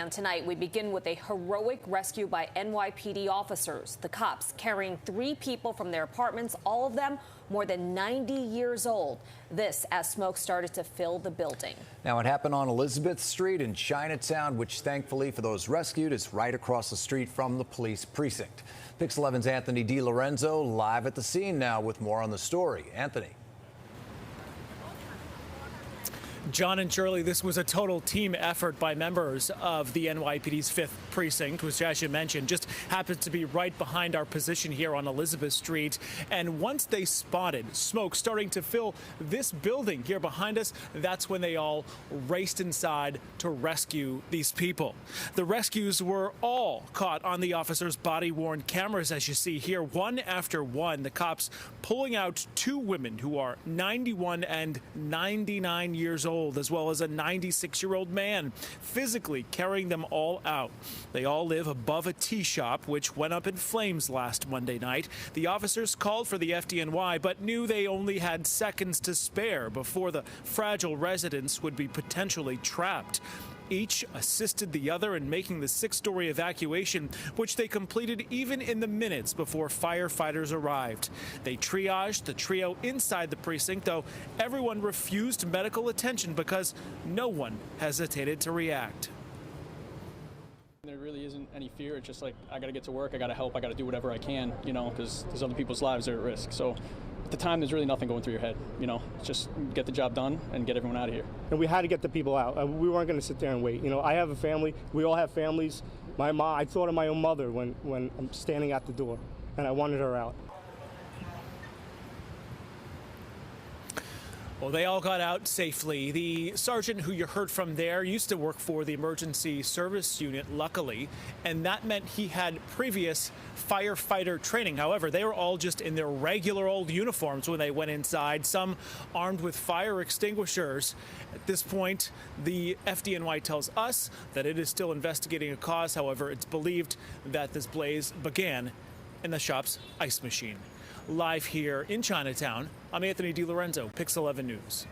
And tonight we begin with a heroic rescue by NYPD officers. The cops carrying 3 people from their apartments, all of them more than 90 years old. This as smoke started to fill the building. Now it happened on Elizabeth Street in Chinatown, which thankfully for those rescued is right across the street from the police precinct. Pix 11's Anthony DiLorenzo live at the scene now with more on the story. Anthony. John and Shirley, this was a total team effort by members of the NYPD's 5th precinct, which, as you mentioned, just happens to be right behind our position here on Elizabeth Street. And once they spotted smoke starting to fill this building here behind us, that's when they all raced inside to rescue these people. The rescues were all caught on the officers' body-worn cameras, as you see here, one after one. The cops pulling out 2 women who are 91 and 99 years old, as well as a 96-year-old man, physically carrying them all out. They all live above a tea shop, which went up in flames last Monday night. The officers called for the FDNY, but knew they only had seconds to spare before the fragile residents would be potentially trapped. Each assisted the other in making the 6-story evacuation, which they completed even in the minutes before firefighters arrived. They triaged the trio inside the precinct, though everyone refused medical attention because no one hesitated to react. There really isn't any fear. It's just like, I got to get to work, I got to help, I got to do whatever I can, because there's other people's lives that are at risk. So at the time, there's really nothing going through your head, just get the job done and get everyone out of here. And we had to get the people out. We weren't going to sit there and wait. I have a family. We all have families. My mom, I thought of my own mother when I'm standing at the door, and I wanted her out. Well, they all got out safely. The sergeant who you heard from there used to work for the emergency service unit, luckily, and that meant he had previous firefighter training. However, they were all just in their regular old uniforms when they went inside, some armed with fire extinguishers. At this point, the FDNY tells us that it is still investigating a cause. However, it's believed that this blaze began in the shop's ice machine. Live here in Chinatown, I'm Anthony DiLorenzo, Pix 11 News.